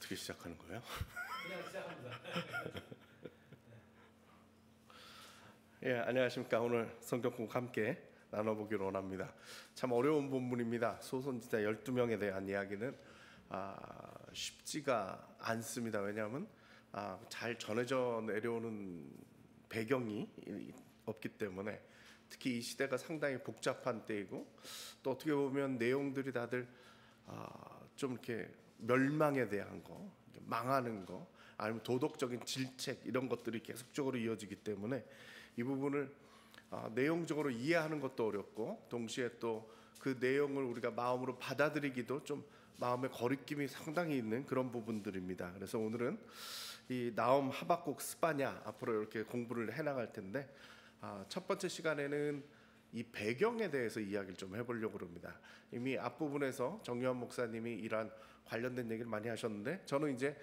어떻게 시작하는 거예요? 그냥 시작합니다. 예, 안녕하십니까. 오늘 성경 공부 함께 나눠보기로 원합니다. 참 어려운 본문입니다. 소선지자 12명에 대한 이야기는 쉽지가 않습니다. 왜냐하면 잘 전해져 내려오는 배경이 없기 때문에, 특히 이 시대가 상당히 복잡한 때이고, 또 어떻게 보면 내용들이 다들 좀 이렇게 멸망에 대한 거, 망하는 거, 아니면 도덕적인 질책, 이런 것들이 계속적으로 이어지기 때문에 이 부분을 내용적으로 이해하는 것도 어렵고, 동시에 또 그 내용을 우리가 마음으로 받아들이기도 좀 마음의 거리낌이 상당히 있는 그런 부분들입니다. 그래서 오늘은 이 나움, 하박국, 스바냐 앞으로 이렇게 공부를 해나갈 텐데, 첫 번째 시간에는 이 배경에 대해서 이야기를 좀 해보려고 합니다. 이미 앞부분에서 정유한 목사님이 이러한 관련된 얘기를 많이 하셨는데, 저는 이제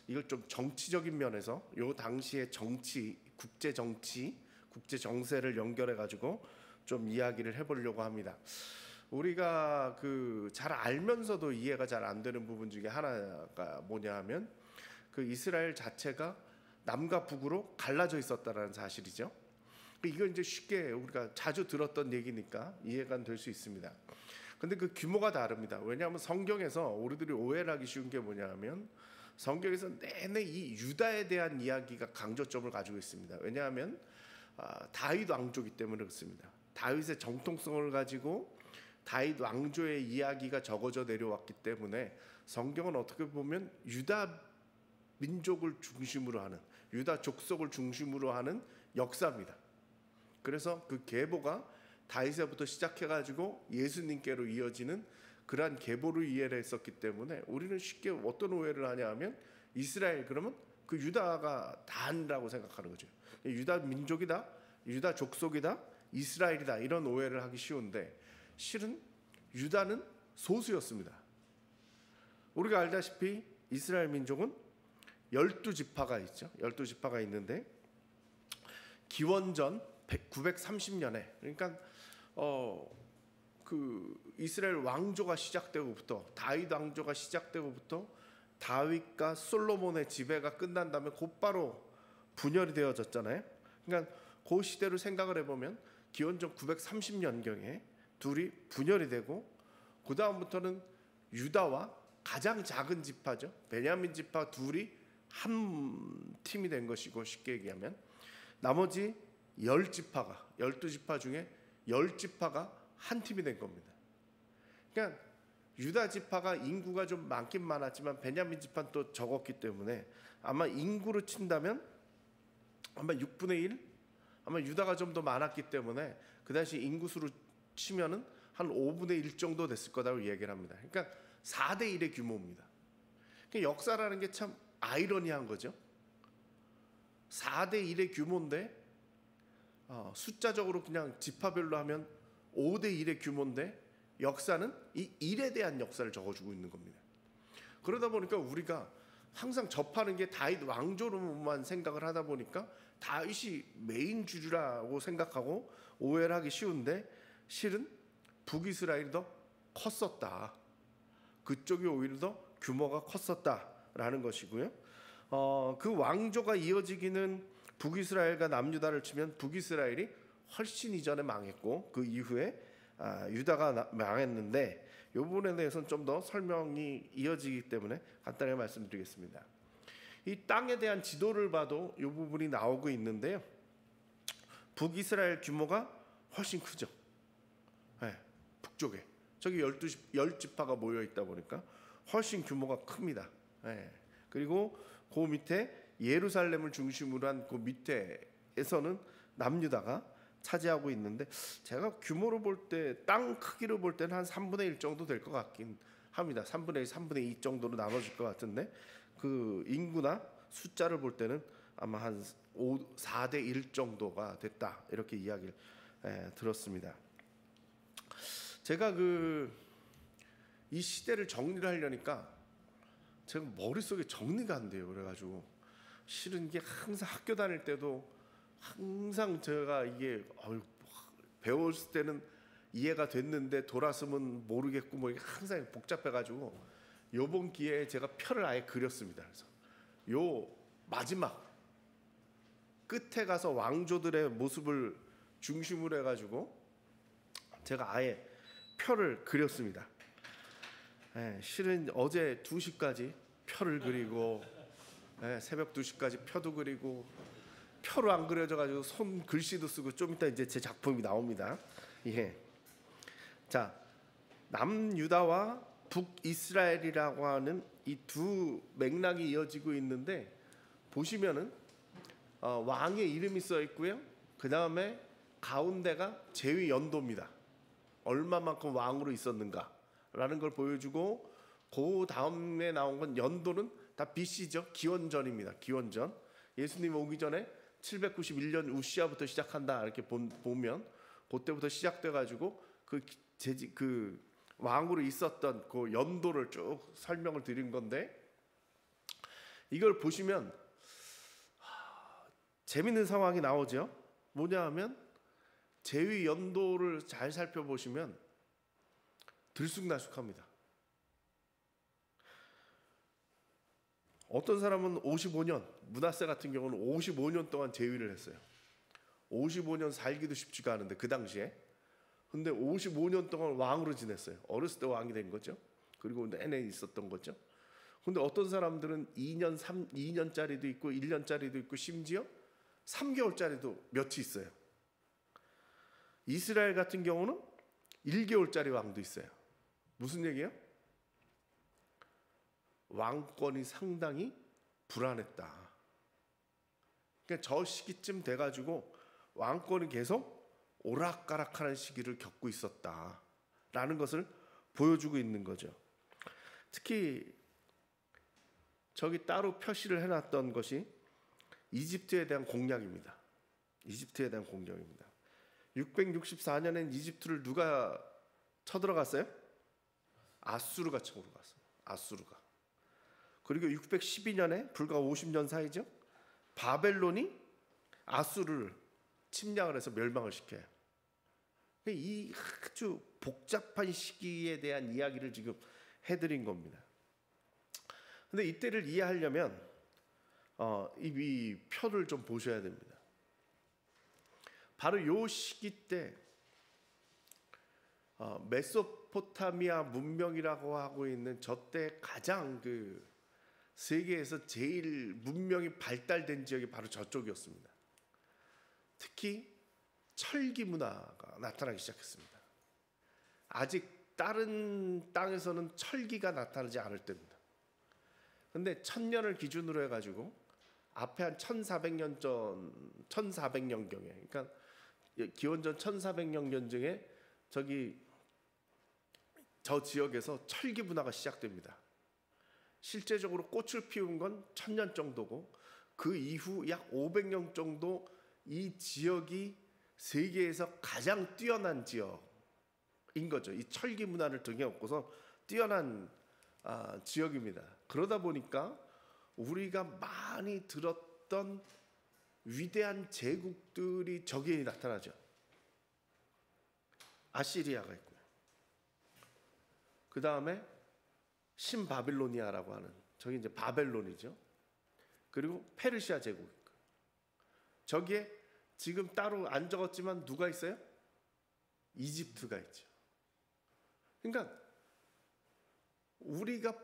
이걸 좀 정치적인 면에서 요 당시의 정치, 국제 정치, 국제 정세를 연결해 가지고 좀 이야기를 해보려고 합니다. 우리가 잘 알면서도 이해가 잘 안 되는 부분 중에 하나가 뭐냐 하면, 이스라엘 자체가 남과 북으로 갈라져 있었다라는 사실이죠. 이건 이제 쉽게 우리가 자주 들었던 얘기니까 이해가 될 수 있습니다. 근데 그 규모가 다릅니다. 왜냐하면 성경에서 우리들이 오해를 하기 쉬운 게 뭐냐 하면, 성경에서 내내 이 유다에 대한 이야기가 강조점을 가지고 있습니다. 왜냐하면 다윗 왕조이기 때문에 그렇습니다. 다윗의 정통성을 가지고 다윗 왕조의 이야기가 적어져 내려왔기 때문에, 성경은 어떻게 보면 유다 민족을 중심으로 하는, 유다 족속을 중심으로 하는 역사입니다. 그래서 그 계보가 다윗에부터 시작해가지고 예수님께로 이어지는 그러한 계보를 이해를 했었기 때문에, 우리는 쉽게 어떤 오해를 하냐 하면, 이스라엘 그러면 그 유다가 다라고 생각하는 거죠. 유다 민족이다, 유다 족속이다, 이스라엘이다, 이런 오해를 하기 쉬운데, 실은 유다는 소수였습니다. 우리가 알다시피 이스라엘 민족은 12지파가 있죠. 12지파가 있는데, 기원전 930년에, 그러니까 이스라엘 왕조가 시작되고부터, 다윗 왕조가 시작되고부터 다윗과 솔로몬의 지배가 끝난 다음에 곧바로 분열이 되어졌잖아요. 그러니까 그 시대를 생각을 해보면 기원전 930년경에 둘이 분열이 되고, 그 다음부터는 유다와 가장 작은 지파죠, 베냐민 지파 둘이 한 팀이 된 것이고, 쉽게 얘기하면 나머지 10지파가, 12지파 중에 10지파가 한 팀이 된 겁니다. 그러니까 유다 지파가 인구가 좀 많긴 많았지만 베냐민 지파는 또 적었기 때문에, 아마 인구로 친다면 아마 6분의 1, 아마 유다가 좀 더 많았기 때문에 그 당시 인구수로 치면은 한 5분의 1 정도 됐을 거라고 얘기를 합니다. 그러니까 4대 1의 규모입니다. 그러니까 역사라는 게 참 아이러니한 거죠. 4대 1의 규모인데, 숫자적으로 그냥 지파별로 하면 5대 1의 규모인데, 역사는 이 1에 대한 역사를 적어주고 있는 겁니다. 그러다 보니까 우리가 항상 접하는 게 다윗 왕조로만 생각을 하다 보니까 다윗이 메인 주류라고 생각하고 오해를 하기 쉬운데, 실은 북이스라엘이 더 컸었다. 그쪽이 오히려 더 규모가 컸었다라는 것이고요. 그 왕조가 이어지기는 북이스라엘과 남유다를 치면 북이스라엘이 훨씬 이전에 망했고, 그 이후에 유다가 망했는데, 이 부분에 대해서는 좀 더 설명이 이어지기 때문에 간단하게 말씀드리겠습니다. 이 땅에 대한 지도를 봐도 이 부분이 나오고 있는데요, 북이스라엘 규모가 훨씬 크죠. 네, 북쪽에 저기 10지파가 모여 있다 보니까 훨씬 규모가 큽니다. 네. 그리고 그 밑에 예루살렘을 중심으로 한 그 밑에에서는 남유다가 차지하고 있는데, 제가 규모로 볼 때, 땅 크기로 볼 때는 한 3분의 1 정도 될 것 같긴 합니다. 3분의 1, 3분의 2 정도로 나눠질 것 같은데, 그 인구나 숫자를 볼 때는 아마 한 4대 1 정도가 됐다, 이렇게 이야기를 들었습니다. 제가 이 시대를 정리를 하려니까 제가 머릿속에 정리가 안 돼요. 그래가지고 실은 이게 항상 학교 다닐 때도 항상 제가 이게 배웠을 때는 이해가 됐는데 돌아서면 모르겠고, 뭐 이게 항상 복잡해가지고 요번 기회에 제가 표를 아예 그렸습니다. 그래서 요 마지막 끝에 가서 왕조들의 모습을 중심으로 해가지고 제가 아예 표를 그렸습니다. 실은 어제 2시까지 표를 그리고 새벽 2시까지 표도 그리고 표로 안 그려져가지고 손 글씨도 쓰고 좀 이따 이제 제 작품이 나옵니다. 예. 자, 남유다와 북이스라엘이라고 하는 이 두 맥락이 이어지고 있는데 보시면은 왕의 이름이 써 있고요. 그 다음에 가운데가 제위 연도입니다. 얼마만큼 왕으로 있었는가라는 걸 보여주고 그 다음에 나온 건 연도는 다 BC죠. 기원전입니다. 기원전. 예수님 오기 전에 791년 우시아부터 시작한다 이렇게 보면 그때부터 시작돼 가지고 그 왕으로 있었던 그 연도를 쭉 설명을 드린 건데 이걸 보시면 재밌는 상황이 나오죠. 뭐냐 하면 제위 연도를 잘 살펴보시면 들쑥날쑥합니다. 어떤 사람은 55년, 므낫세 같은 경우는 55년 동안 제위를 했어요. 55년 살기도 쉽지가 않은데 그 당시에. 근데 55년 동안 왕으로 지냈어요. 어렸을 때 왕이 된 거죠. 그리고 내내 있었던 거죠. 근데 어떤 사람들은 2년짜리도 있고 1년짜리도 있고 심지어 3개월짜리도 몇이 있어요. 이스라엘 같은 경우는 1개월짜리 왕도 있어요. 무슨 얘기예요? 왕권이 상당히 불안했다. 그러니까 저 시기쯤 돼가지고 왕권이 계속 오락가락하는 시기를 겪고 있었다라는 것을 보여주고 있는 거죠. 특히 저기 따로 표시를 해놨던 것이 이집트에 대한 공략입니다. 이집트에 대한 공략입니다. 664년엔 이집트를 누가 쳐들어갔어요? 아수르가 쳐들어갔어요. 아수르가. 그리고 612년에 불과 50년 사이죠. 바벨론이 아수르를 침략을 해서 멸망을 시켜요. 이 아주 복잡한 시기에 대한 이야기를 지금 해드린 겁니다. 근데 이때를 이해하려면 이 표를 좀 보셔야 됩니다. 바로 이 시기 때 메소포타미아 문명이라고 하고 있는 저때 가장 그 세계에서 제일 문명이 발달된 지역이 바로 저쪽이었습니다. 특히 철기 문화가 나타나기 시작했습니다. 아직 다른 땅에서는 철기가 나타나지 않을 때입니다. 근데 1000년을 기준으로 해가지고 앞에 한 1400년 전, 1400년경에, 그러니까 기원전 1400년경에 저 지역에서 철기 문화가 시작됩니다. 실제적으로 꽃을 피운 건 1000년 정도고 그 이후 약 500년 정도 이 지역이 세계에서 가장 뛰어난 지역인 거죠. 이 철기 문화를 등에 업고서 뛰어난 지역입니다. 그러다 보니까 우리가 많이 들었던 위대한 제국들이 저기에 나타나죠. 아시리아가 있고요. 그 다음에 신바빌로니아라고 하는 저기 이제 바벨론이죠. 그리고 페르시아 제국. 저기에 지금 따로 안 적었지만 누가 있어요? 이집트가 있죠. 그러니까 우리가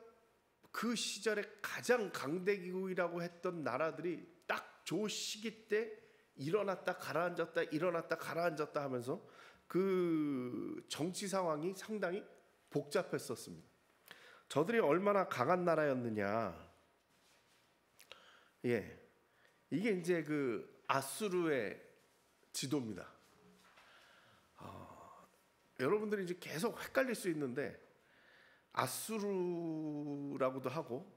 그 시절에 가장 강대국이라고 했던 나라들이 딱 저 시기 때 일어났다 가라앉았다 일어났다 가라앉았다 하면서 그 정치 상황이 상당히 복잡했었습니다. 저들이 얼마나 강한 나라였느냐. 예, 이게 이제 그 아수르의 지도입니다. 여러분들이 이제 계속 헷갈릴 수 있는데 아수르라고도 하고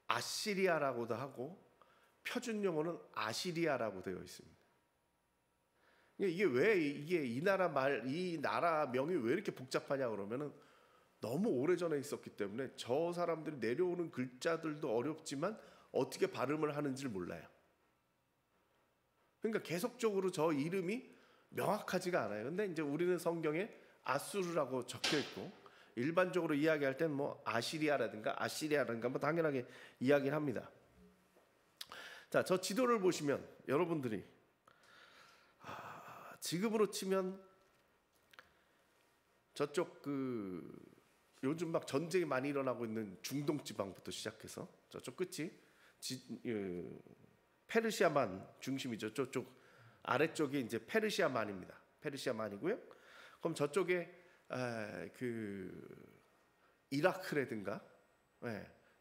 아시리아라고도 하고 표준 용어는 아시리아라고 되어 있습니다. 이게 이 나라 명이 왜 이렇게 복잡하냐 그러면은 너무 오래전에 있었기 때문에 저 사람들이 내려오는 글자들도 어렵지만 어떻게 발음을 하는지를 몰라요. 그러니까 계속적으로 저 이름이 명확하지가 않아요. 근데 이제 우리는 성경에 아수르라고 적혀 있고 일반적으로 이야기할 때는 뭐 아시리아라든가 뭐 당연하게 이야기를 합니다. 자, 저 지도를 보시면 여러분들이 지금으로 치면 저쪽 요즘 막 전쟁이 많이 일어나고 있는 중동 지방부터 시작해서 저쪽 끝이 페르시아만 중심이죠. 저쪽 아래쪽이 이제 페르시아만입니다. 페르시아만이고요. 그럼 저쪽에 이라크라든가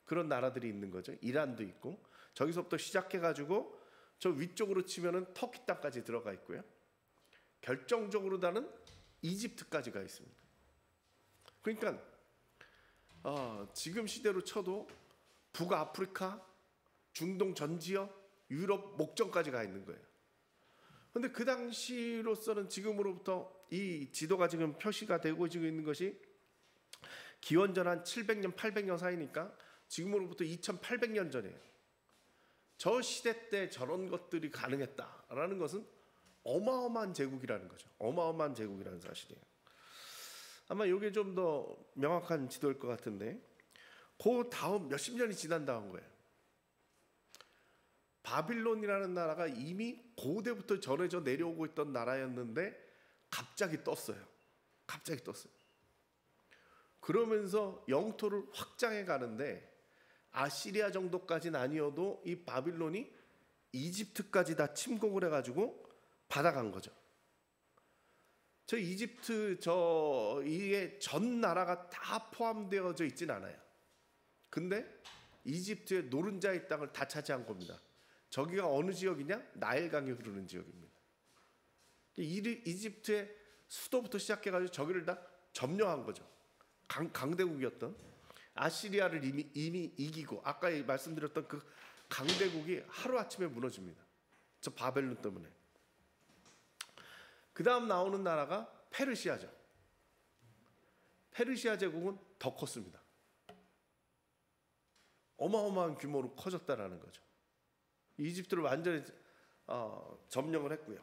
그런 나라들이 있는 거죠. 이란도 있고 저기서부터 시작해가지고 저 위쪽으로 치면은 터키 땅까지 들어가 있고요. 결정적으로 나는 이집트까지가 있습니다. 그러니까 지금 시대로 쳐도 북아프리카, 중동 전 지역, 유럽 목전까지 가 있는 거예요. 그런데 그 당시로서는 지금으로부터 이 지도가 지금 표시가 되고 지금 있는 것이 기원전 한 700년, 800년 사이니까 지금으로부터 2800년 전이에요. 저 시대 때 저런 것들이 가능했다라는 것은 어마어마한 제국이라는 거죠. 어마어마한 제국이라는 사실이에요. 아마 이게 좀 더 명확한 지도일 것 같은데 그 다음 몇십 년이 지난 다음 거예요. 바빌론이라는 나라가 이미 고대부터 전해져 내려오고 있던 나라였는데 갑자기 떴어요. 그러면서 영토를 확장해 가는데 아시리아 정도까지는 아니어도 이 바빌론이 이집트까지 다 침공을 해가지고 받아간 거죠. 저 이집트 이게 전 나라가 다 포함되어져 있진 않아요. 근데 이집트의 노른자의 땅을 다 차지한 겁니다. 저기가 어느 지역이냐? 나일강이 흐르는 지역입니다. 이집트의 수도부터 시작해가지고 저기를 다 점령한 거죠. 강대국이었던 아시리아를 이미 이기고 아까 말씀드렸던 그 강대국이 하루아침에 무너집니다. 저 바벨론 때문에. 그 다음 나오는 나라가 페르시아죠. 페르시아 제국은 더 컸습니다. 어마어마한 규모로 커졌다라는 거죠. 이집트를 완전히 점령을 했고요.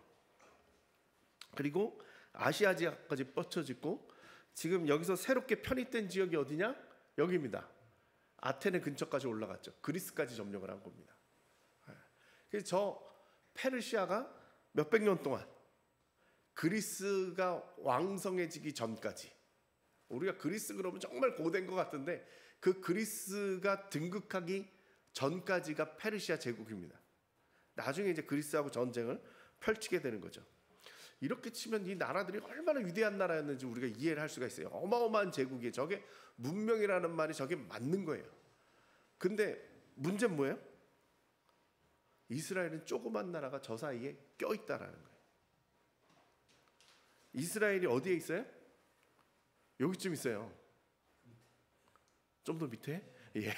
그리고 아시아 지역까지 뻗쳐지고 지금 여기서 새롭게 편입된 지역이 어디냐? 여기입니다. 아테네 근처까지 올라갔죠. 그리스까지 점령을 한 겁니다. 그래서 저 페르시아가 몇백 년 동안 그리스가 왕성해지기 전까지, 우리가 그리스 그러면 정말 고된 것 같은데 그 그리스가 등극하기 전까지가 페르시아 제국입니다. 나중에 이제 그리스하고 전쟁을 펼치게 되는 거죠. 이렇게 치면 이 나라들이 얼마나 위대한 나라였는지 우리가 이해를 할 수가 있어요. 어마어마한 제국이에요. 저게 문명이라는 말이 저게 맞는 거예요. 근데 문제는 뭐예요? 이스라엘은 조그만 나라가 저 사이에 껴있다라는 거예요. 이스라엘이 어디에 있어요? 여기쯤 있어요. 좀 더 밑에? 예.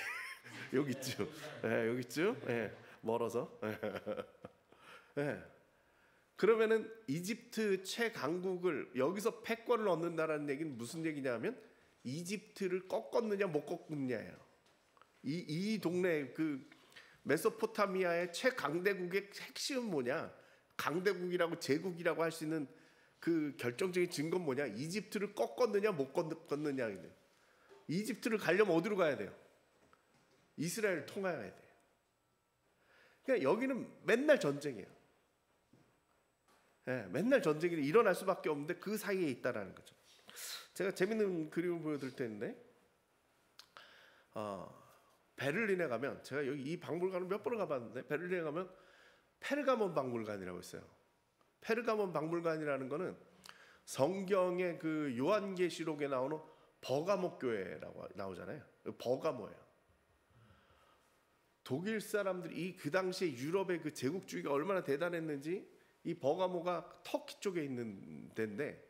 여기쯤. 예, 여기쯤. 예. 멀어서. 예. 그러면은 이집트 최강국을 여기서 패권을 얻는다라는 얘기는 무슨 얘기냐면 이집트를 꺾었느냐 못 꺾느냐예요. 이 동네 그 메소포타미아의 최강대국의 핵심은 뭐냐? 강대국이라고 제국이라고 할 수 있는 그 결정적인 증거는 뭐냐? 이집트를 꺾었느냐 못 꺾었느냐. 이집트를 가려면 어디로 가야 돼요? 이스라엘을 통해야 돼요. 그러니까 여기는 맨날 전쟁이에요. 예, 맨날 전쟁이 일어날 수밖에 없는데 그 사이에 있다라는 거죠. 제가 재밌는 그림을 보여드릴 텐데 베를린에 가면, 제가 여기 이 박물관을 몇 번을 가봤는데 베를린에 가면 페르가몬 박물관이라고 있어요. 페르가몬 박물관이라는 거는 성경의 그 요한계시록에 나오는 버가모 교회라고 나오잖아요. 버가모예요. 독일 사람들이 그 당시에 유럽의 그 제국주의가 얼마나 대단했는지, 이 버가모가 터키 쪽에 있는 데인데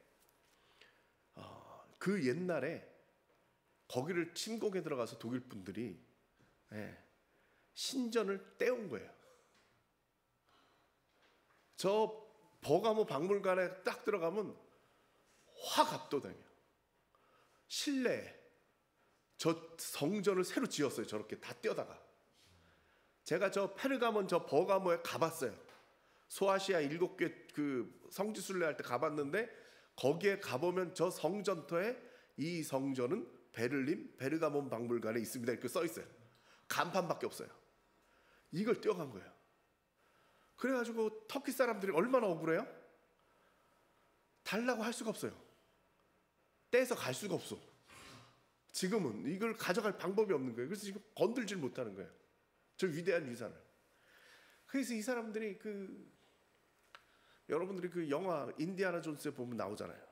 그 옛날에 거기를 침공해 들어가서 독일 분들이 신전을 떼온 거예요. 저 버가모 박물관에 딱 들어가면 확 압도당해요. 실내에 저 성전을 새로 지었어요. 저렇게 다 떼어다가. 제가 저 페르가몬 저 버가모에 가봤어요. 소아시아 7개 그 성지순례 할 때 가봤는데 거기에 가보면 저 성전터에 이 성전은 베를린 베르가몬 박물관에 있습니다. 이렇게 써 있어요. 간판밖에 없어요. 이걸 떼어간 거예요. 그래가지고 터키 사람들이 얼마나 억울해요? 달라고 할 수가 없어요. 떼서 갈 수가 없어. 지금은 이걸 가져갈 방법이 없는 거예요. 그래서 지금 건들질 못하는 거예요. 저 위대한 유산을. 그래서 이 사람들이 여러분들이 그 영화 인디아나 존스에 보면 나오잖아요.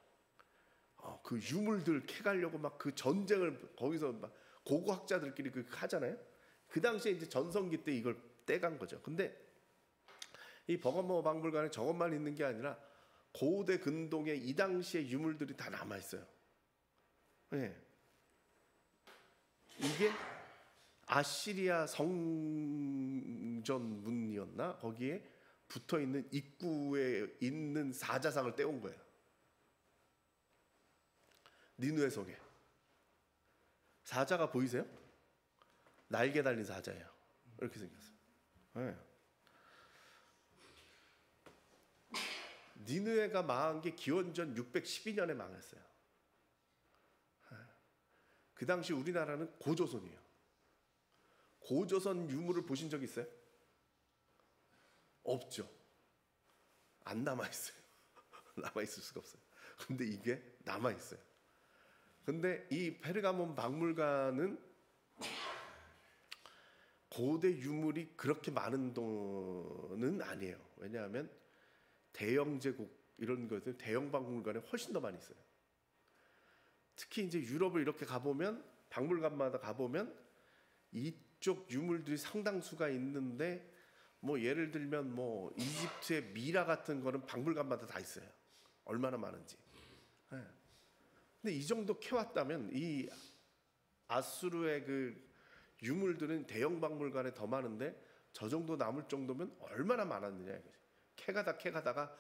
그 유물들 캐가려고 막 그 전쟁을 거기서 막 고고학자들끼리 하잖아요. 그 당시에 이제 전성기 때 이걸 떼간 거죠. 근데 이 버가모 박물관에 저것만 있는 게 아니라 고대 근동의 이 당시의 유물들이 다 남아 있어요. 네. 이게 아시리아 성전 문이었나? 거기에 붙어 있는 입구에 있는 사자상을 떼온 거예요. 니누의 성에. 사자가 보이세요? 날개 달린 사자예요. 이렇게 생겼어요. 네. 니느웨가 망한 게 기원전 612년에 망했어요. 그 당시 우리나라는 고조선이에요. 고조선 유물을 보신 적 있어요? 없죠. 안 남아있어요. 남아있을 수가 없어요. 근데 이게 남아있어요. 근데 이 페르가몬 박물관은 고대 유물이 그렇게 많은 돈은 아니에요. 왜냐하면 대영 제국 이런 것들 대영 박물관에 훨씬 더 많이 있어요. 특히 이제 유럽을 이렇게 가보면 박물관마다 가보면 이쪽 유물들이 상당수가 있는데 뭐 예를 들면 뭐 이집트의 미라 같은 거는 박물관마다 다 있어요. 얼마나 많은지. 네. 근데 이 정도 캐왔다면 이 아수르의 그 유물들은 대형 박물관에 더 많은데 저 정도 남을 정도면 얼마나 많았느냐 이거지. 캐가다가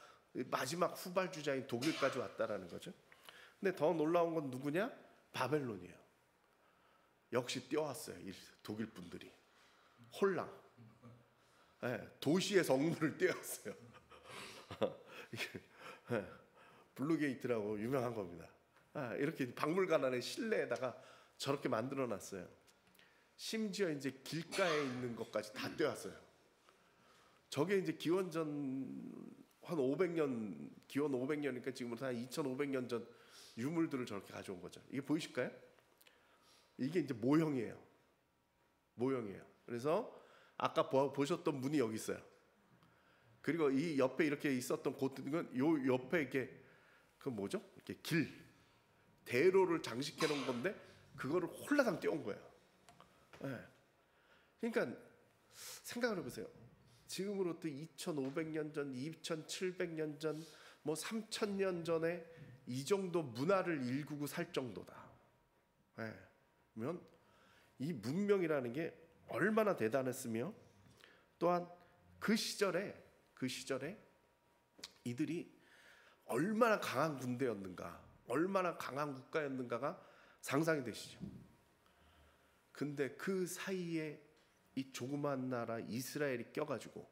마지막 후발주자인 독일까지 왔다라는 거죠. 근데 더 놀라운 건 누구냐? 바벨론이에요. 역시 떼어왔어요. 독일 분들이. 홀랑. 네, 도시의 성물을 떼어왔어요. 네, 블루게이트라고 유명한 겁니다. 이렇게 박물관 안에 실내에다가 저렇게 만들어놨어요. 심지어 이제 길가에 있는 것까지 다 떼어왔어요. 저게 이제 기원전 한 500년, 기원 500년이니까 지금부터 한 2500년 전 유물들을 저렇게 가져온 거죠. 이게 보이실까요? 이게 이제 모형이에요. 모형이에요. 그래서 아까 보셨던 문이 여기 있어요. 그리고 이 옆에 이렇게 있었던 곳은 요 옆에 이렇게 그 뭐죠? 이렇게 대로를 장식해 놓은 건데 그거를 홀라당 떼온 거예요. 네. 그러니까 생각을 해보세요. 지금으로부터 2500년 전, 2700년 전, 뭐 3000년 전에 이 정도 문화를 일구고 살 정도다. 네. 그러면 이 문명이라는 게 얼마나 대단했으며 또한 그 시절에 이들이 얼마나 강한 군대였는가, 얼마나 강한 국가였는가가 상상이 되시죠. 근데 그 사이에 이 조그만 나라 이스라엘이 껴가지고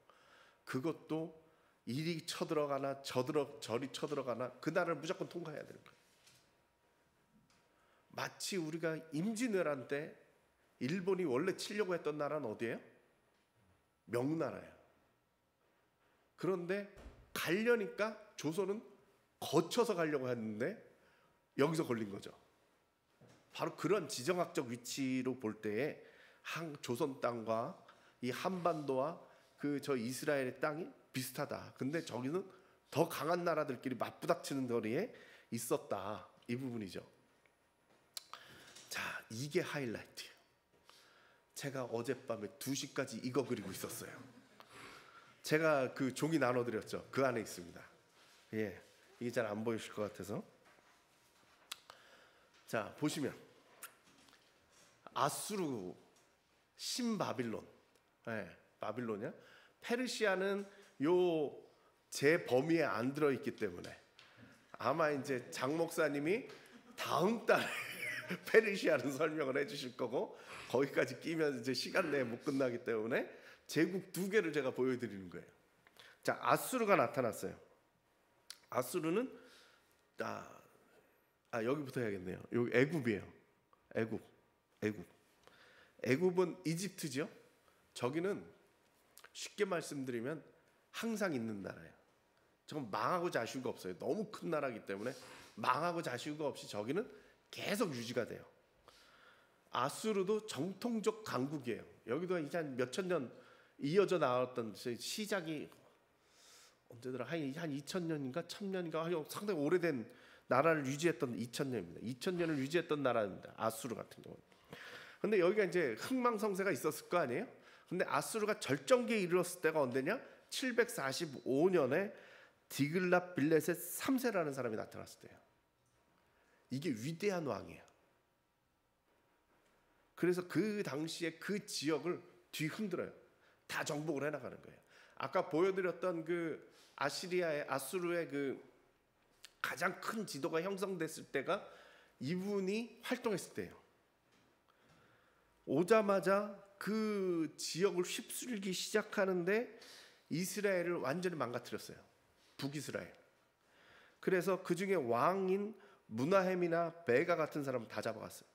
그것도 이리 쳐들어가나 저리 쳐들어가나 그 나라를 무조건 통과해야 되는 거예요. 마치 우리가 임진왜란 때 일본이 원래 치려고 했던 나라는 어디예요? 명나라예요. 그런데 가려니까 조선은 거쳐서 가려고 했는데 여기서 걸린 거죠. 바로 그런 지정학적 위치로 볼 때에 조선 땅과 이 한반도와 그 저 이스라엘의 땅이 비슷하다. 근데 저기는 더 강한 나라들끼리 맞부닥치는 거리에 있었다. 이 부분이죠. 자, 이게 하이라이트예요. 제가 어젯밤에 2시까지 이거 그리고 있었어요. 제가 그 종이 나눠드렸죠. 그 안에 있습니다. 예, 이게 잘 안 보이실 것 같아서. 자, 보시면 아수르, 신바빌론, 바빌론이야. 페르시아는 요 제 범위에 안 들어 있기 때문에 아마 이제 장 목사님이 다음 달에 페르시아는 설명을 해주실 거고 거기까지 끼면 이제 시간 내에 못 끝나기 때문에 제국 2개를 제가 보여드리는 거예요. 자, 아수르가 나타났어요. 아수르는 여기부터 해야겠네요. 여기 애굽이에요. 애굽. 애굽은 이집트죠. 저기는 쉽게 말씀드리면 항상 있는 나라예요. 저건 망하고 자시가 없어요. 너무 큰 나라이기 때문에 망하고 자시가 없이 저기는 계속 유지가 돼요. 아수르도 정통적 강국이에요. 여기도 이제 한 몇천 년 이어져 나왔던 시작이 언제더라? 한 2000년인가 1000년인가 상당히 오래된 나라를 유지했던 2000년입니다. 2000년을 유지했던 나라입니다. 아수르 같은 경우는. 근데 여기가 이제 흥망성쇠가 있었을 거 아니에요? 근데 아수르가 절정기에 이르렀을 때가 언제냐? 745년에 디글랏 빌레셋 3세라는 사람이 나타났을 때예요. 이게 위대한 왕이에요. 그래서 그 당시에 그 지역을 뒤흔들어요. 다 정복을 해나가는 거예요. 아까 보여드렸던 그 아수르의 그 가장 큰 지도가 형성됐을 때가 이분이 활동했을 때예요. 오자마자 그 지역을 휩쓸기 시작하는데 이스라엘을 완전히 망가뜨렸어요. 북이스라엘. 그래서 그 중에 왕인 무나헴이나 베가 같은 사람을 다 잡아갔어요.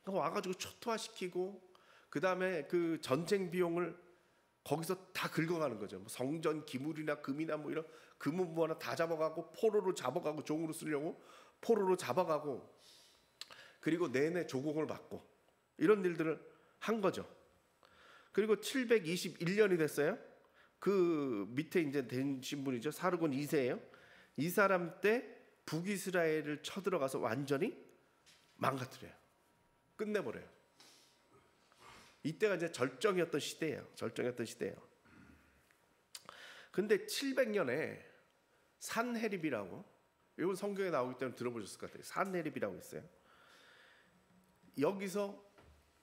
와가지고 초토화시키고 그 다음에 그 전쟁 비용을 거기서 다 긁어가는 거죠. 뭐 성전 기물이나 금이나 뭐 이런 금은 뭐 하나 다 잡아가고 포로로 잡아가고 종으로 쓰려고 포로로 잡아가고 그리고 내내 조공을 받고 이런 일들을 한 거죠. 그리고 721년이 됐어요. 그 밑에 이제 되신 분이죠. 사르곤 2세예요. 이 사람 때 북이스라엘을 쳐들어가서 완전히 망가뜨려요. 끝내버려요. 이때가 이제 절정이었던 시대예요. 근데 700년에 산헤립이라고, 이건 성경에 나오기 때문에 들어보셨을 것 같아요. 산헤립이라고 있어요. 여기서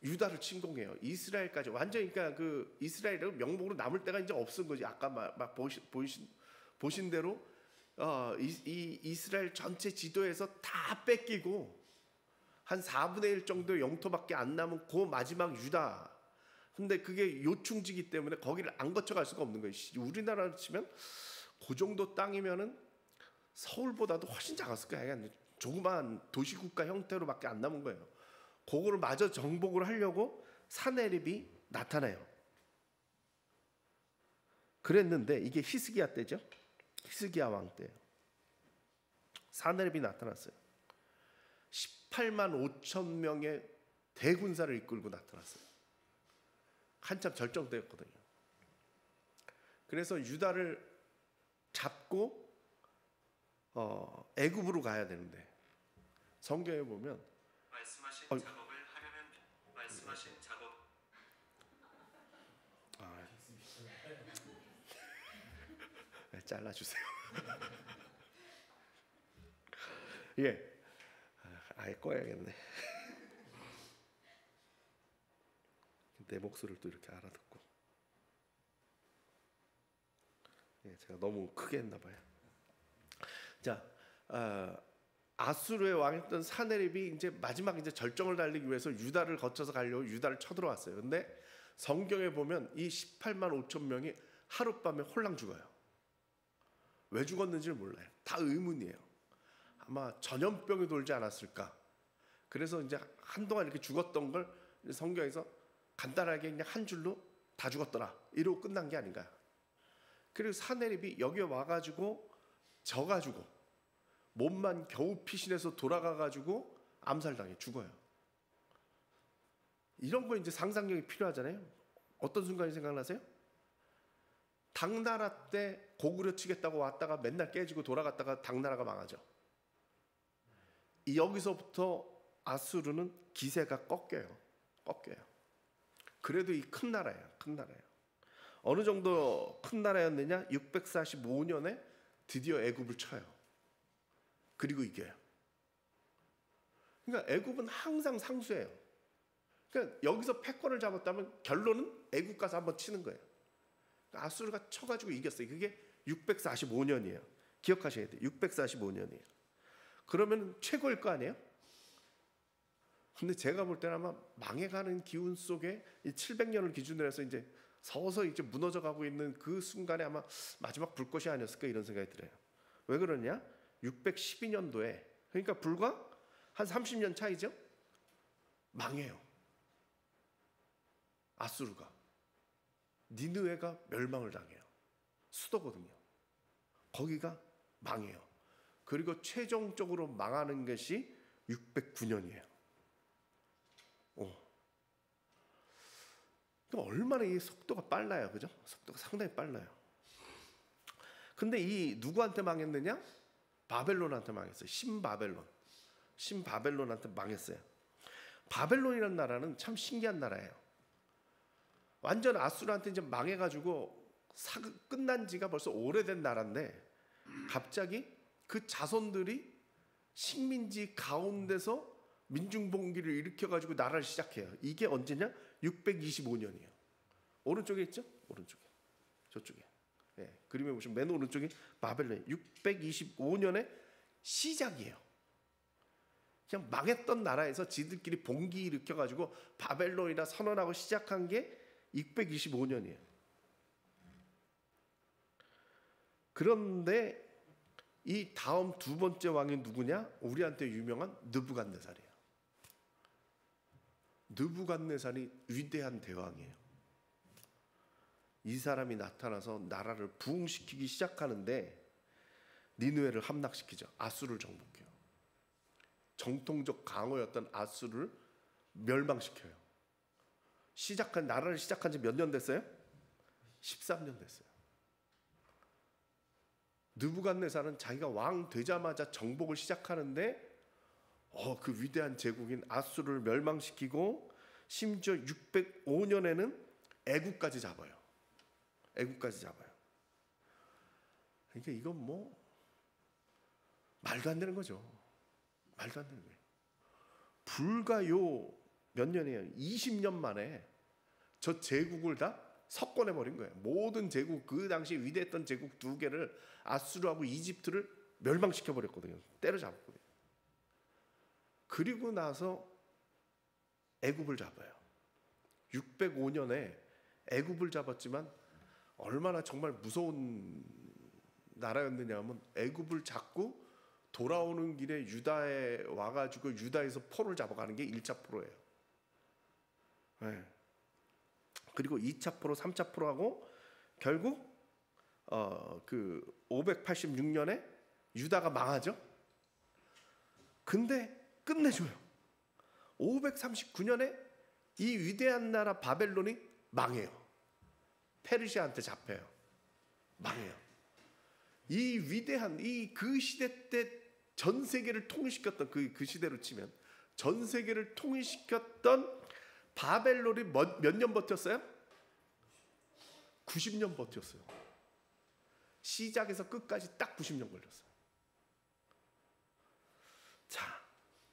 유다를 침공해요. 이스라엘까지 완전히, 그러니까 그 이스라엘이 명목으로 남을 때가 이제 없은 거지. 아까 막 보신 대로 이 이스라엘 전체 지도에서 다 뺏기고 한 4분의 1 정도 영토밖에 안 남은 그 마지막 유다. 근데 그게 요충지기 때문에 거기를 안 거쳐갈 수가 없는 거예요. 우리나라로 치면 그 정도 땅이면은 서울보다도 훨씬 작았을 거예요. 조그만 도시국가 형태로밖에 안 남은 거예요. 그거를 마저 정복을 하려고 산헤립이 나타나요. 그랬는데 이게 히스기야 때죠. 히스기야 왕 때예요. 산헤립이 나타났어요. 18만 5천 명의 대군사를 이끌고 나타났어요. 한참 절정 때였거든요. 그래서 유다를 잡고 애굽으로 가야 되는데 성경에 보면 말씀하신 작업을 하려면 말씀하신 작업 잘라주세요. 예, 아예 꺼야겠네. 내 목소리를 또 이렇게 알아듣고. 예, 제가 너무 크게 했나 봐요. 자, 아수르의 왕이었던 산헤립이 이제 마지막 이제 절정을 달리기 위해서 유다를 거쳐서 가려고 유다를 쳐들어왔어요. 근데 성경에 보면 이 18만 5천 명이 하룻밤에 홀랑 죽어요. 왜 죽었는지를 몰라요. 다 의문이에요. 아마 전염병이 돌지 않았을까. 그래서 이제 한동안 이렇게 죽었던 걸 성경에서 간단하게 그냥 한 줄로 다 죽었더라 이러고 끝난 게 아닌가. 그리고 산헤립이 여기에 와가지고 져가지고 몸만 겨우 피신해서 돌아가가지고 암살당해 죽어요. 이런 거 이제 상상력이 필요하잖아요. 어떤 순간이 생각나세요? 당나라 때 고구려 치겠다고 왔다가 맨날 깨지고 돌아갔다가 당나라가 망하죠. 여기서부터 아수르는 기세가 꺾여요. 그래도 이 큰 나라예요. 어느 정도 큰 나라였느냐? 645년에 드디어 애굽을 쳐요. 그리고 이겨요. 그러니까 애굽은 항상 상수예요. 그러니까 여기서 패권을 잡았다면 결론은 애굽 가서 한번 치는 거예요. 그러니까 아수르가 쳐가지고 이겼어요. 그게 645년이에요. 기억하셔야 돼요. 645년이에요. 그러면 최고일 거 아니에요? 근데 제가 볼 때는 아마 망해가는 기운 속에 이 700년을 기준으로 해서 이제 서서히 이제 무너져가고 있는 그 순간에 아마 마지막 불꽃이 아니었을까 이런 생각이 들어요. 왜 그러냐? 612년도에, 그러니까 불과 한 30년 차이죠. 망해요. 아수르가. 니느웨가 멸망을 당해요. 수도거든요. 거기가 망해요. 그리고 최종적으로 망하는 것이 609년이에요. 그럼 얼마나 이 속도가 빨라요, 그죠? 속도가 상당히 빨라요. 근데 이 누구한테 망했느냐? 바벨론한테 망했어요. 신바벨론한테 망했어요. 바벨론이라는 나라는 참 신기한 나라예요. 완전 아수르한테 이제 망해가지고 끝난 지가 벌써 오래된 나라인데 갑자기 그 자손들이 식민지 가운데서 민중봉기를 일으켜가지고 나라를 시작해요. 이게 언제냐? 625년이에요. 오른쪽에 있죠? 오른쪽에. 저쪽에. 네, 그림에 보시면 맨 오른쪽이 바벨론. 625년의 시작이에요. 그냥 망했던 나라에서 지들끼리 봉기 일으켜가지고 바벨론이라 선언하고 시작한 게 625년이에요. 그런데 이 다음 두 번째 왕이 누구냐? 우리한테 유명한 느부갓네살이에요. 느부갓네살이 위대한 대왕이에요. 이 사람이 나타나서 나라를 부흥시키기 시작하는데 니느웨를 함락시키죠. 아수르를 정복해요. 정통적 강호였던 아수르를 멸망시켜요. 나라를 시작한 지 몇 년 됐어요? 13년 됐어요. 느부갓네살은 자기가 왕 되자마자 정복을 시작하는데 그 위대한 제국인 아수르를 멸망시키고 심지어 605년에는 애국까지 잡아요. 그러니까 이건 뭐 말도 안 되는 거죠. 말도 안 되는 거예요. 불과 몇 년이에요? 20년 만에 저 제국을 다 석권해 버린 거예요. 모든 제국, 그 당시 위대했던 제국 두 개를, 아수르하고 이집트를 멸망시켜 버렸거든요. 때려잡았거든요. 그리고 나서 애굽을 잡아요. 605년에 애굽을 잡았지만 얼마나 정말 무서운 나라였느냐 하면 애굽을 잡고 돌아오는 길에 유다에 와가지고 유다에서 포를 잡아가는 게 1차 포로예요. 네. 그리고 2차 포로, 3차 포로하고 결국 586년에 유다가 망하죠. 근데 끝내줘요. 539년에 이 위대한 나라 바벨론이 망해요. 페르시아한테 잡혀요. 망해요. 이 위대한 그 시대 때 전 세계를 통일시켰던 그 시대로 치면 전 세계를 통일시켰던 바벨론이 몇 년 버텼어요? 90년 버텼어요. 시작에서 끝까지 딱 90년 걸렸어요. 자,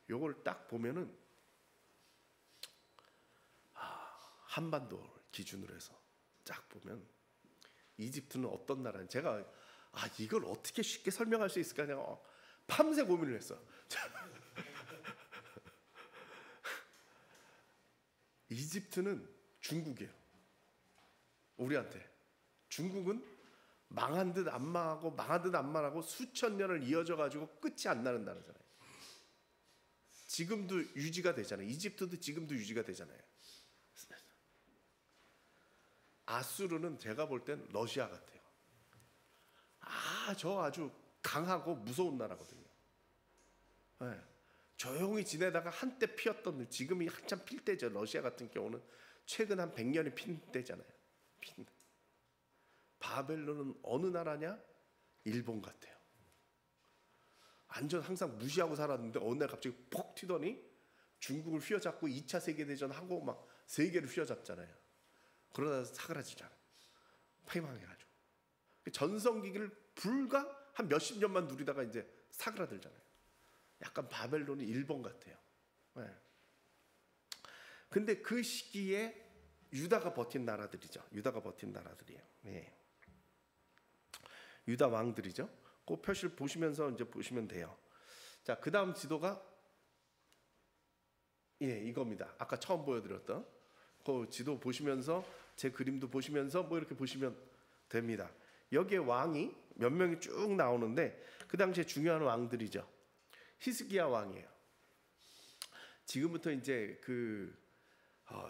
요걸 딱 보면은 한반도를 기준으로 해서 쫙 보면 이집트는 어떤 나라인지 제가 이걸 어떻게 쉽게 설명할 수 있을까 그냥 밤새 고민을 했어. 이집트는 중국이에요. 우리한테. 중국은 망한 듯 안 망하고 망한 듯 안 망하고 수천 년을 이어져 가지고 끝이 안 나는 나라잖아요. 지금도 유지가 되잖아요. 이집트도 지금도 유지가 되잖아요. 아수르는 제가 볼 땐 러시아 같아요. 아주 강하고 무서운 나라거든요. 네. 조용히 지내다가 한때 피었던, 지금이 한참 필 때죠. 러시아 같은 경우는 최근 한 100년이 핀 때잖아요. 바벨론은 어느 나라냐? 일본 같아요. 완전 항상 무시하고 살았는데 어느 날 갑자기 폭 튀더니 중국을 휘어잡고 2차 세계대전 하고 막 세계를 휘어잡잖아요. 그러다 사그라지잖아요. 패망해가지고. 전성기기를 불과 한 몇십 년만 누리다가 이제 사그라들잖아요. 약간 바벨론이 일본 같아요. 네. 근데 그 시기에 유다가 버틴 나라들이죠. 유다가 버틴 나라들이에요. 네. 유다 왕들이죠. 그 표시를 보시면서 이제 보시면 돼요. 자, 그 다음 지도가 이겁니다. 아까 처음 보여드렸던 그 지도 보시면서 제 그림도 보시면서 뭐 이렇게 보시면 됩니다. 여기에 왕이 몇 명이 쭉 나오는데 그 당시에 중요한 왕들이죠. 히스기야 왕이에요. 지금부터 이제 그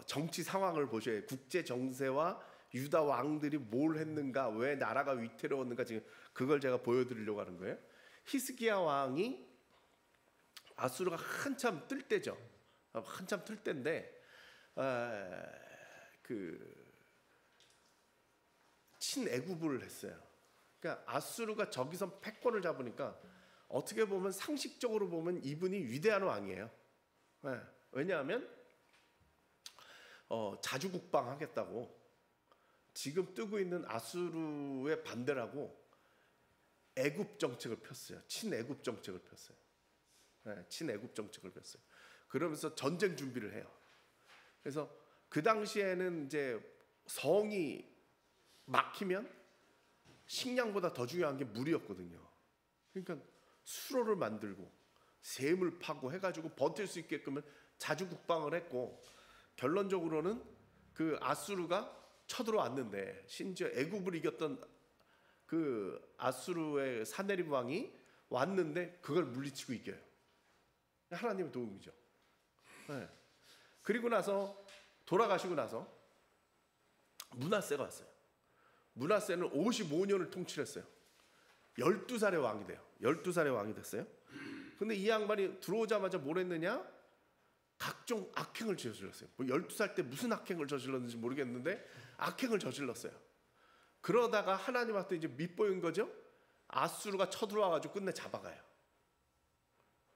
정치 상황을 보셔야 해요. 국제 정세와 유다 왕들이 뭘 했는가, 왜 나라가 위태로웠는가, 지금 그걸 제가 보여드리려고 하는 거예요. 히스기야 왕이 아수르가 한참 뜰 때죠. 한참 뜰 때인데 그 친애굽을 했어요. 그러니까 아수르가 저기서 패권을 잡으니까 어떻게 보면 상식적으로 보면 이분이 위대한 왕이에요. 왜냐하면 자주국방하겠다고 지금 뜨고 있는 아수르의 반대를 하고 애굽 정책을 폈어요. 친애굽 정책을 폈어요. 친애굽 정책을 폈어요. 그러면서 전쟁 준비를 해요. 그래서 그 당시에는 이제 성이 막히면 식량보다 더 중요한 게 물이었거든요. 그러니까 수로를 만들고 샘을 파고 해가지고 버틸 수 있게끔 자주국방을 했고, 결론적으로는 그 아수르가 쳐들어왔는데, 심지어 애굽을 이겼던 그 아수르의 사네립 왕이 왔는데 그걸 물리치고 이겨요. 하나님의 도움이죠. 그리고 나서 돌아가시고 나서 므낫세가 왔어요. 므낫세는 55년을 통치했어요. 12살의 왕이 돼요. 12살의 왕이 됐어요. 근데 이 양반이 들어오자마자 뭘 했느냐? 각종 악행을 저질렀어요. 12살 때 무슨 악행을 저질렀는지 모르겠는데 악행을 저질렀어요. 그러다가 하나님한테 이제 밑보인 거죠. 아수르가 쳐들어와가지고 끝내 잡아가요.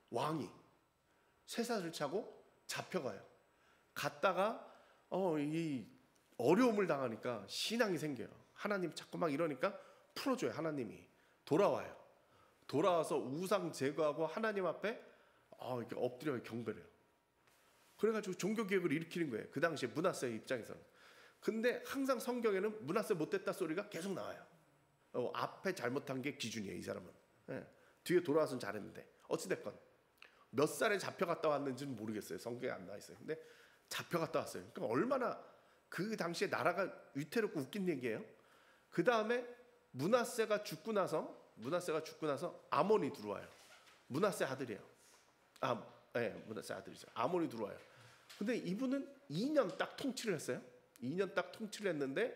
왕이 쇠사슬 차고 잡혀가요. 갔다가 이 어려움을 당하니까 신앙이 생겨요. 하나님 자꾸 막 이러니까 풀어줘요. 하나님이 돌아와요. 돌아와서 우상 제거하고 하나님 앞에 이렇게 엎드려 경배를 해요. 그래가지고 종교개혁을 일으키는 거예요. 그 당시에 므낫세의 입장에서는. 근데 항상 성경에는 므낫세 못됐다 소리가 계속 나와요. 앞에 잘못한 게 기준이에요. 이 사람은. 뒤에 돌아와서는 잘했는데 어찌됐건 몇 살에 잡혀갔다 왔는지는 모르겠어요. 성경에 안 나와 있어요. 근데 잡혀갔다 왔어요. 그러니까 얼마나 그 당시에 나라가 위태롭고 웃긴 얘기예요. 그 다음에 므낫세가 죽고 나서 아몬이 들어와요. 므낫세 아들이에요. 므낫세 아들이죠. 아몬이 들어와요. 근데 이분은 2년 딱 통치를 했어요. 2년 딱 통치를 했는데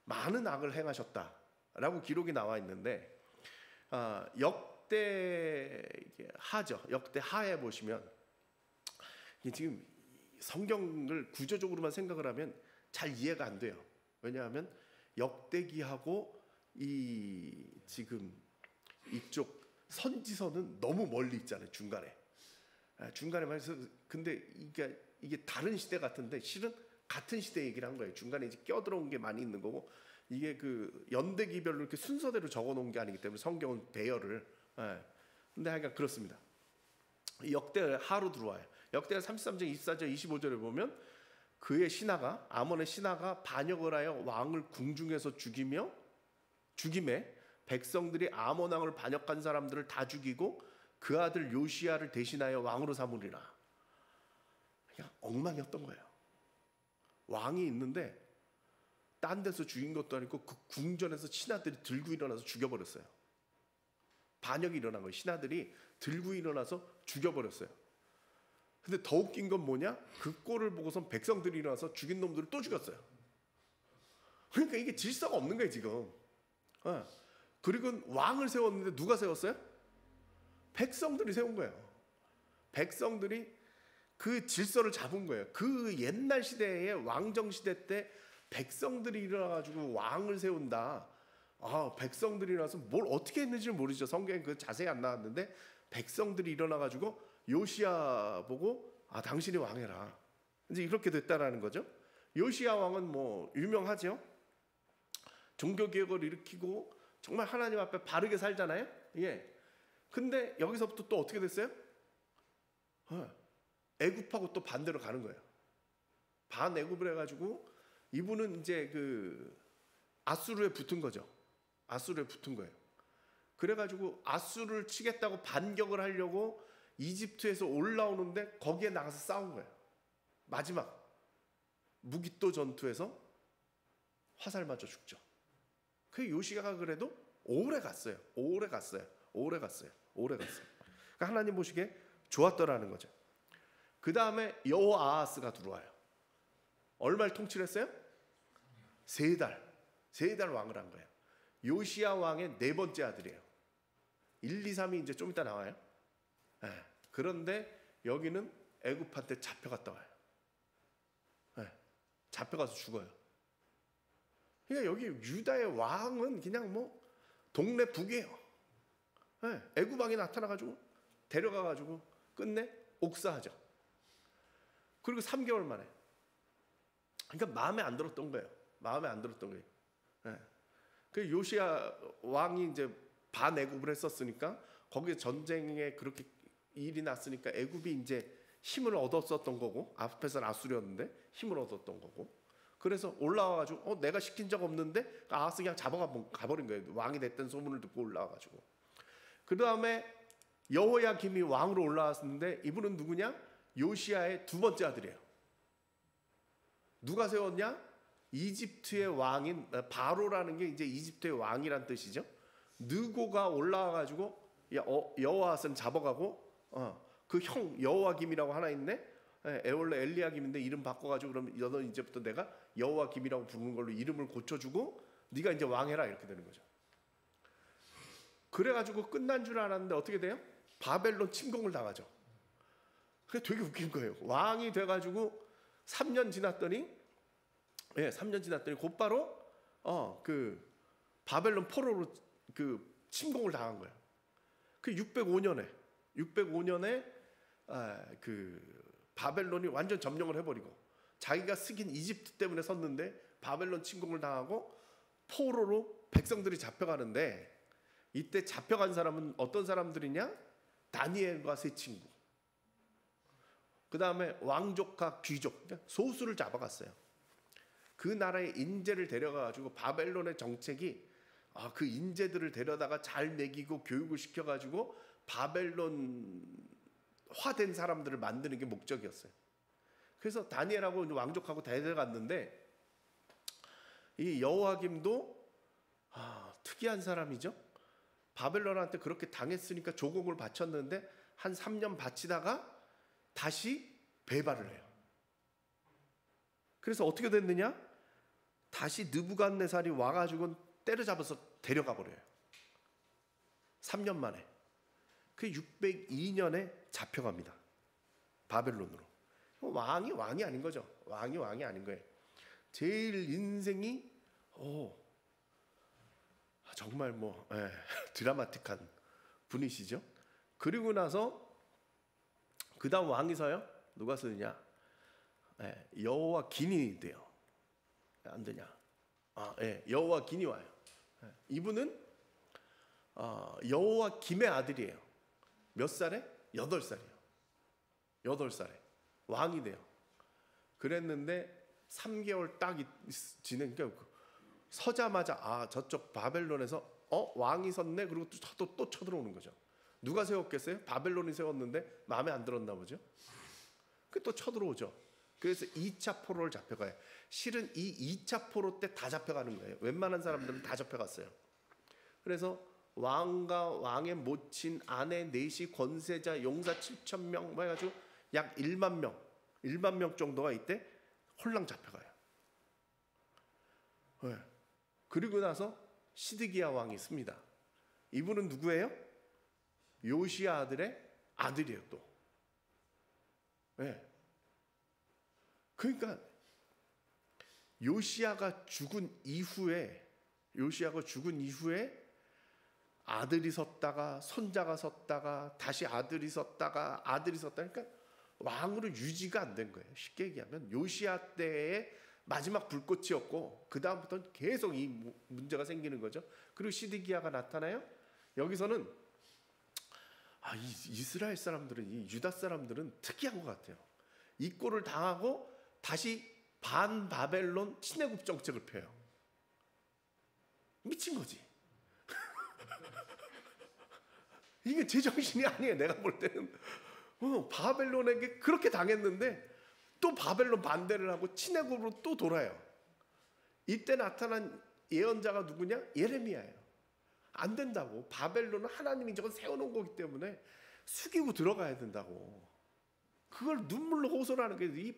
많은 악을 행하셨다라고 기록이 나와 있는데, 역대하죠. 역대하에 보시면 지금 성경을 구조적으로만 생각을 하면 잘 이해가 안 돼요. 왜냐하면 역대기하고 지금 이쪽 선지서는 너무 멀리 있잖아요. 중간에 말해서, 근데 이게 다른 시대 같은데 실은 같은 시대 얘기를 한 거예요. 중간에 이제 껴들어온 게 많이 있는 거고, 이게 그 연대기별로 이렇게 순서대로 적어놓은 게 아니기 때문에 성경은 배열을. 근데 하여간 그렇습니다. 역대하로 들어와요. 역대하 33장 24절 25절에 보면 그의 신하가, 아몬의 신하가 반역을 하여 왕을 궁중에서 죽임에 백성들이 아몬 왕을 반역한 사람들을 다 죽이고 그 아들 요시야를 대신하여 왕으로 삼으리라. 그냥 엉망이었던 거예요. 왕이 있는데 딴 데서 죽인 것도 아니고 그 궁전에서 신하들이 들고 일어나서 죽여버렸어요. 반역이 일어난 거예요. 신하들이 들고 일어나서 죽여버렸어요. 근데 더 웃긴 건 뭐냐? 그 꼴을 보고선 백성들이 일어나서 죽인 놈들을 또 죽였어요. 그러니까 이게 질서가 없는 거예요 지금. 그리고 왕을 세웠는데 누가 세웠어요? 백성들이 세운 거예요. 백성들이 그 질서를 잡은 거예요. 그 옛날 시대의 왕정 시대 때 백성들이 일어나가지고 왕을 세운다. 백성들이 일어나서 뭘 어떻게 했는지는 모르죠. 성경에 그 자세히 안 나왔는데 백성들이 일어나가지고 요시야 보고 당신이 왕해라. 이제 이렇게 됐다라는 거죠. 요시야 왕은 뭐 유명하죠. 종교 개혁을 일으키고 정말 하나님 앞에 바르게 살잖아요. 근데 여기서부터 또 어떻게 됐어요? 애굽하고 또 반대로 가는 거예요. 반애굽을 해가지고 이분은 이제 그 아수르에 붙은 거죠. 아수르에 붙은 거예요. 그래가지고 아수르를 치겠다고 반격을 하려고 이집트에서 올라오는데 거기에 나가서 싸운 거예요. 마지막 무기또 전투에서 화살 맞아 죽죠. 그 요시야가 그래도 오래 갔어요. 그러니까 하나님 보시기에 좋았더라는 거죠. 그 다음에 여호아하스가 들어와요. 얼마를 통치했어요? 3달 왕을 한 거예요. 요시야 왕의 4번째 아들이에요. 1, 2, 3이 이제 좀 이따 나와요. 네. 그런데 여기는 애굽한테 잡혀갔다 와요. 네. 잡혀가서 죽어요. 그러니까 여기 유다의 왕은 그냥 뭐 동네 북이에요. 네. 애굽 왕이 나타나가지고 데려가가지고 끝내 옥사하죠. 그리고 3개월 만에. 그러니까 마음에 안 들었던 거예요. 네. 그 요시야 왕이 이제 반애굽을 했었으니까 거기에 전쟁에 그렇게 일이 났으니까 애굽이 이제 힘을 얻었었던 거고, 앞에서는 아수르였는데 힘을 얻었던 거고, 그래서 올라와가지고 내가 시킨 적 없는데 아하스 그냥 가버린 거예요. 왕이 됐다는 소문을 듣고 올라와가지고. 그 다음에 여호야김이 왕으로 올라왔는데 이분은 누구냐? 요시야의 2번째 아들이에요. 누가 세웠냐? 이집트의 왕인 바로라는 게 이제 이집트의 왕이란 뜻이죠. 느고가 올라와가지고 여호아스는 잡아가고 그 형 여호야김이라고 하나 있네. 원래 엘리야김인데 이름 바꿔가지고 그럼 너는 이제부터 내가 여호야김이라고 부르는 걸로 이름을 고쳐주고 네가 이제 왕해라 이렇게 되는 거죠. 그래가지고 끝난 줄 알았는데 어떻게 돼요? 바벨론 침공을 당하죠. 그게 되게 웃긴 거예요. 왕이 돼가지고 3년 지났더니 곧바로 그 바벨론 포로로 그 침공을 당한 거예요. 그 605년에 그 바벨론이 완전 점령을 해버리고 자기가 숙인 이집트 때문에 섰는데 바벨론 침공을 당하고 포로로 백성들이 잡혀가는데 이때 잡혀간 사람은 어떤 사람들이냐? 다니엘과 세 친구. 그 다음에 왕족과 귀족, 소수를 잡아갔어요. 그 나라의 인재를 데려가가지고 바벨론의 정책이 그 인재들을 데려다가 잘 먹이고 교육을 시켜가지고 바벨론화된 사람들을 만드는 게 목적이었어요. 그래서 다니엘하고 왕족하고 데려갔는데 이 여호야김도 특이한 사람이죠. 바벨론한테 그렇게 당했으니까 조공을 바쳤는데 한 3년 바치다가 다시 배발을 해요. 그래서 어떻게 됐느냐? 다시 느부갓네살이 와가지고 때려잡아서 데려가 버려요. 3년 만에. 그 602년에 잡혀갑니다. 바벨론으로. 왕이 아닌 거죠. 왕이 아닌 거예요. 제일 인생이 정말 드라마틱한 분이시죠. 그리고 나서 그 다음 왕이 서요. 누가 서느냐? 여호야긴이 돼요. 안 되냐? 여호야긴이 와요. 이분은 여호야김의 아들이에요. 몇 살에? 8살이에요. 8살에 왕이 돼요. 그랬는데 3개월 딱 지내니까 서자마자 저쪽 바벨론에서 왕이 섰네. 그리고 또 쳐들어오는 거죠. 누가 세웠겠어요? 바벨론이 세웠는데 마음에 안 들었나 보죠. 그 또 쳐들어오죠. 그래서 2차 포로를 잡혀가요. 실은 이 2차 포로 때 다 잡혀가는 거예요. 웬만한 사람들은 다 잡혀갔어요. 그래서 왕과 왕의 모친, 아내, 내시, 권세자, 용사 7,000명 해가지고 약 1만 명 정도가 이때 홀랑 잡혀가요. 네. 그리고 나서 시드기야 왕이 있습니다. 이분은 누구예요? 요시야 아들의 아들이에요. 또. 네. 그러니까 요시야가 죽은 이후에 아들이 섰다가 손자가 섰다가 다시 아들이 섰다가 그러니까 왕으로 유지가 안 된 거예요. 쉽게 얘기하면 요시야 때의 마지막 불꽃이었고 그 다음부터는 계속 이 문제가 생기는 거죠. 그리고 시드기야가 나타나요. 여기서는 이스라엘 사람들은, 이 유다 사람들은 특이한 것 같아요. 이 꼴을 당하고 다시 반바벨론 친애국 정책을 펴요. 미친 거지. 이게 제정신이 아니에요. 내가 볼 때는 바벨론에게 그렇게 당했는데 또 바벨론 반대를 하고 친애국으로 또 돌아요. 이때 나타난 예언자가 누구냐? 예레미야예요. 안 된다고. 바벨론은 하나님이 저건 세워놓은 거기 때문에 숙이고 들어가야 된다고. 그걸 눈물로 호소하는 게 이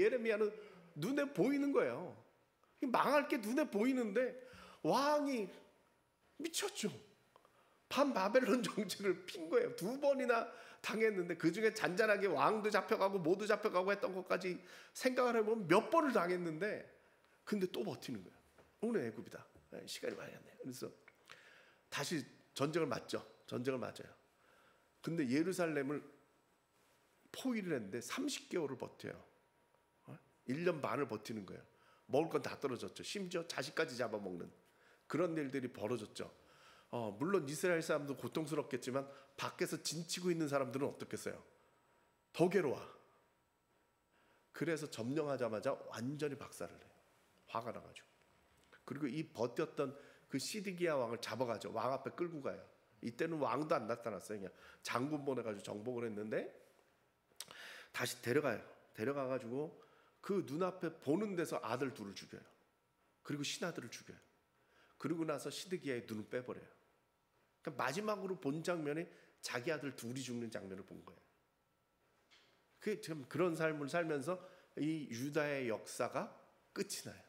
예레미야는 눈에 보이는 거예요. 망할 게 눈에 보이는데 왕이 미쳤죠. 반바벨론 정책을 핀 거예요. 2번이나 당했는데 그중에 잔잔하게 왕도 잡혀가고 모두 잡혀가고 했던 것까지 생각을 해보면 몇 번을 당했는데 근데 또 버티는 거예요. 오늘 애굽이다. 시간이 많이 갔네요. 그래서 다시 전쟁을 맞죠. 전쟁을 맞아요. 근데 예루살렘을 포위를 했는데 30개월을 버텨요. 1년 반을 버티는 거예요. 먹을 건 다 떨어졌죠. 심지어 자식까지 잡아먹는 그런 일들이 벌어졌죠. 물론 이스라엘 사람도 고통스럽겠지만 밖에서 진치고 있는 사람들은 어떻겠어요? 더 괴로워. 그래서 점령하자마자 완전히 박살을 내요. 화가 나가지고. 그리고 이 버텼던 그 시드기야 왕을 잡아가죠. 왕 앞에 끌고 가요. 이때는 왕도 안 나타났어요. 그냥 장군 보내가지고 정복을 했는데 다시 데려가요. 데려가가지고 그 눈앞에 보는 데서 아들 둘을 죽여요. 그리고 신하들을 죽여요. 그러고 나서 시드기야의 눈을 빼버려요. 그러니까 마지막으로 본 장면이 자기 아들 둘이 죽는 장면을 본 거예요. 그 지금 그런 삶을 살면서 이 유다의 역사가 끝이 나요.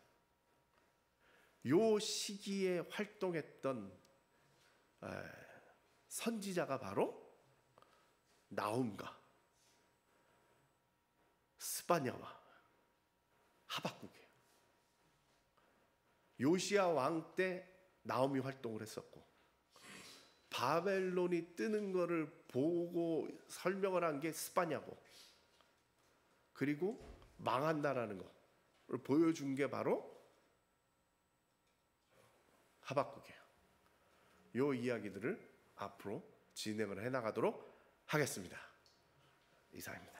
요 시기에 활동했던 선지자가 바로 나훔과 스바냐와 하박국이에요. 요시야 왕 때 나훔이 활동을 했었고 바벨론이 뜨는 거를 보고 설명을 한 게 스바냐고 그리고 망한다라는 거를 보여준 게 바로 하박국이에요. 요 이야기들을 앞으로 진행을 해나가도록 하겠습니다. 이상입니다.